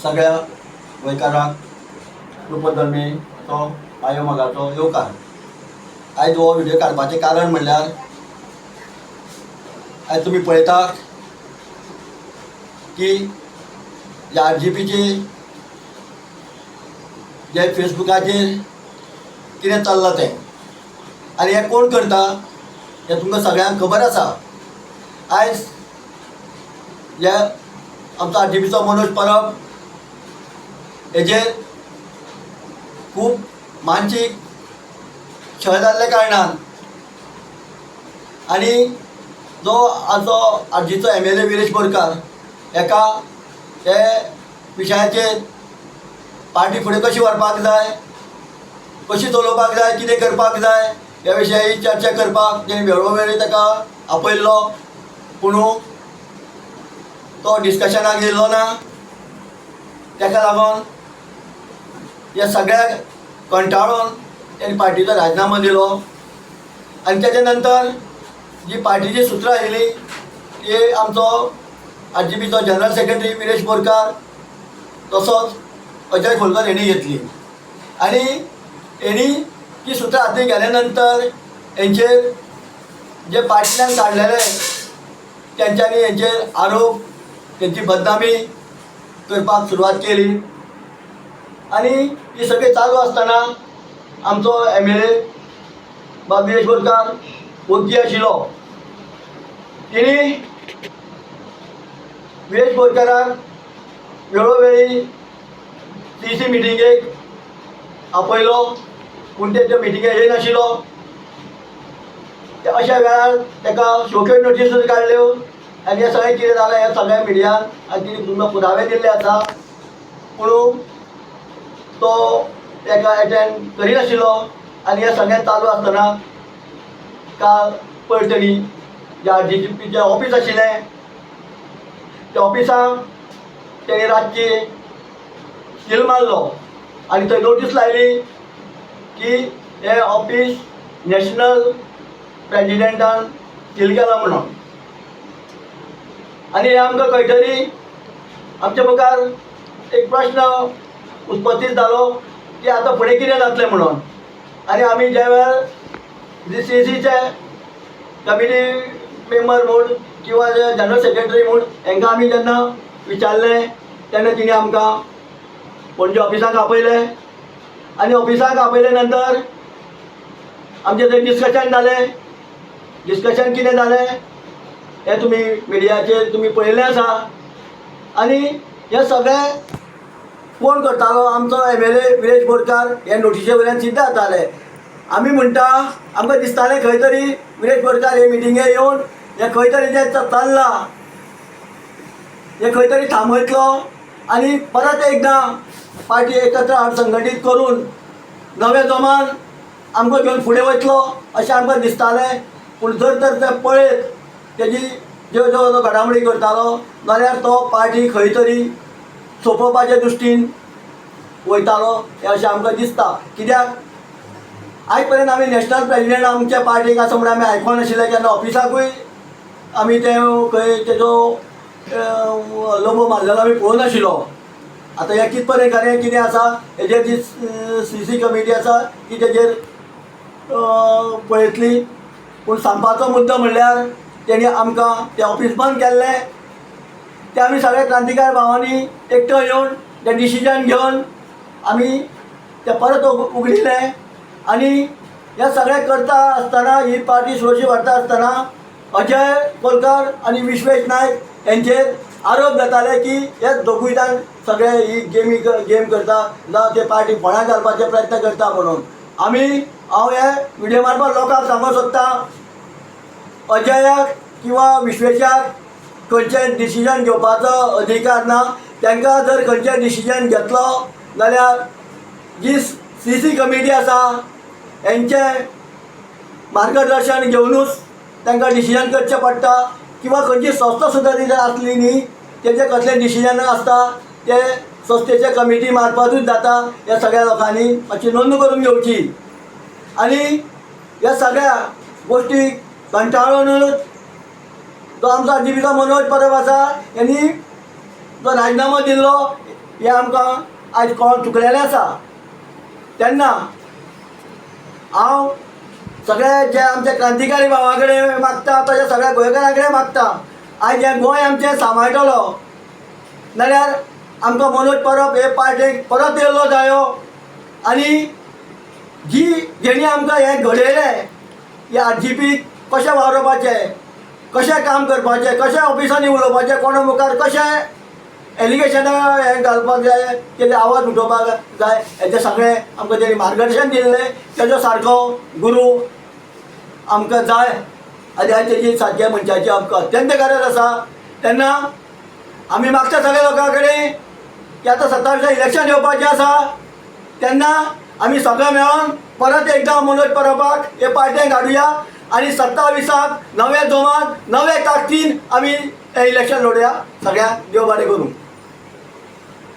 सगळ्या गोंयकारांक कृपधर्मी तो आयो मोगाचो येवकार। आयज हो व्हिडिओ काडपाचें कारण म्हणल्यार आयज तुमी पळयता की ह्या RGPचे जे फेसबुकाचेर कितें चल्लां तें आनी हें कोण करता हें तुमकां सगळ्यांक खबर आसा। आयज हे आमचो RGPचो मनोज परब हेजेर खूब मानसीक छळ जाल्ल्या कारणान आनी जो आमचो RGचो MLA विरेश बोरकार हेका हे विशयाचेर पार्टी फुडें कशी व्हरपाक जाय, कशी चलोवपाक जाय, कितें करपाक जाय ह्या विशयी चर्चा करपाक तेणी वेळोवेळी ताका आपयल्लो, पूण तो डिस्कशनाक येयल्लो ना। ताका लागून ह्या सगळ्याक कंटाळून तेणी पार्टीचो राजिनामो दिलो आनी तेच्या नंतर जी पार्टीची सुत्रां आयिल्ली ती आमचो RGPचो जनरल सेक्रेटरी विरेश बोरकार तसोच अजय खोलकर हेणी घेतली आनी हेणी ती सुत्रां हातीन गेल्या नंतर हेंचेर जे पार्टींतल्यान काडलेले तेंच्यांनी हेंचेर आरोप तेंची बदनामी करपाक सुरवात केली आनी ही सगळी चालू आसतना आमचो MLA विरेश बोरकार वखदी आशिल्लो। तेणी विरेश बोरकाराक वेळोवेळी CC मिटिंगेक आपयलो पूण ते मिटिंगेक येयनाशिल्लो। अशा वेळार ताका शोकेस नोटीस काडल्यो आनी हें सगळें कितें जालें हें सगळ्या मिडियान आनी तिणें तुमकां पुरावे दिल्ले आसा, पूण तो ताका एटेंड करिनाशिल्लो आनी हें सगळें चालू आसतना काल पळटणी ज्या RGPचें ऑफीस आशिल्लें त्या ऑफिसाक तेणी रातची सील मारलो आनी थंय नोटीस लायली की हें ऑफीस नॅशनल प्रेजिडेंटान सील केलां म्हणून। आनी हें आमकां खंयतरी आमच्या मुखार एक प्रश्न उत्पत्तीत जालो की आतां फुडें कितें जातलें म्हणून। आनी आमी ज्या वेळार CCचे कमिटी मेंबर म्हूण किंवा जनरल सेक्रेटरी म्हूण हांकां आमी जेन्ना विचारलें तेन्ना तिणें आमकां पणजे ऑफिसाक आपयलें आनी ऑफिसाक आपयले नंतर आमचें थंय डिस्कशन जालें। डिस्कशन कितें जालें हें तुमी मिडियाचेर तुमी पळयल्लें आसा आनी हें सगळें कोण करतालो आमचो MLA विरेश बोरकार हे नोटिशे वयल्यान सिद्ध जाताले। आमी म्हणटा आमकां दिसतालें खंय तरी विरेश बोरकार हे मिटिंगेक येवन हें खंय तरी जें चल्लां हें खंय तरी थांबयतलो आनी परत एकदां पार्टी एकत्र हाड संघटीत करून नव्या जोमान आमकां घेवन फुडें वयतलो अशें आमकां दिसतालें। पूण जर तर तें पळयत तेजी ज्यो ज्यो तो घडामोडी करतालो जाल्यार तो पार्टी खंय तरी सोंपोवपाचे दृश्टीन वयतालो हें अशें आमकां दिसता। कित्याक आयज पर्यंत आमी नॅशनल प्रेजिडेंट आमच्या पार्टीक आसा म्हणून आमी आयको नाशिल्ले, केन्ना ऑफिसाकूय आमी तें खंय तेजो लोबो मारलेलो आमी पळोवंक नाशिल्लो। आतां हें कित पर्यंत खरें कितें आसा हेजेर जी CC कमिटी आसा ती तेजेर पळयतली, पूण सांगपाचो मुद्दो म्हणल्यार तेणी आमकां तें ऑफीस बंद केल्लें तें आमी सगळे क्रांतिकारी भावांनी एकठांय येवन तें डिसिजन घेवन आमी तें परत उगडिल्लें आनी हें सगळें करता आसतना ही पार्टी सुरक्षीत व्हरता आसतना अजय खोलकर आनी विश्वेश नायक हेंचेर आरोप जाताले की हे दोगूय जाण सगळे ही गेम करता जावं ते पार्टी फोंड्यां घालपाचे प्रयत्न करता म्हणून। हांव हे व्हिडिओ मार्फत लोकांक सांगूंक सोदता अजयाक किंवा विश्वेशाक खंयचें डिसिजन घेवपाचो अधिकार ना। तांकां जर खंयचें डिसिजन घेतलो जाल्यार जी CC कमिटी आसा हेंचें मार्गदर्शन घेवनूच तांकां डिसिजन करचें पडटा किंवा खंयची संस्था सुद्दां जर आसली न्ही तेजें कसलें डिसिजन आसता तें संस्थेच्या कमिटी मार्फतूच जाता। ह्या सगळ्या लोकांनी मातशी नोंद करून घेवची आनी ह्या सगळ्या गोष्टीक कंटाळूनूच जो आमचो RGPचो मनोज परब आसा हेणी जो राजिनामो दिल्लो हें आमकां आयज कळोन चुकलेलें आसा। तेन्ना हांव सगळे जे आमचे क्रांतिकारी भावा कडेन मागता, तशें सगळ्या गोंयकारां कडेन मागता, आयज हें गोंय आमचें सांबाळटलो नाल्यार आमकां मनोज परब हे पार्टेक परत येयल्लो जायो आनी जेणी आमकां हें घडयलें, हे RGP कशें वावरपाचें, कशें काम करपाचें, कशें ऑफिसांनी उलोवपाचें, कोणा मुखार कशें एलिगेशनां हें घालपाक जाय, तेजे आवाज उठोवपाक जाय, हेचें सगळें आमकां तेणी मार्गदर्शन दिल्लें। तेजो सारको गुरू आमकां जाय आनी आयज तेजी सारक्या मनशाची आमकां अत्यंत गरज आसा। तेन्ना आमी मागता सगळ्या लोकां कडेन की आतां 27 इलेक्शन येवपाचें आसा, तेन्ना आमी सगळे मेळोन परत एकदां मनोज परबाक हे पार्टेंत हाडुया आनी 27 नव्या जोमात नव्या ताकदीन आमी हें इलेक्शन लडुया। सगळ्यांक देव बरें करूं।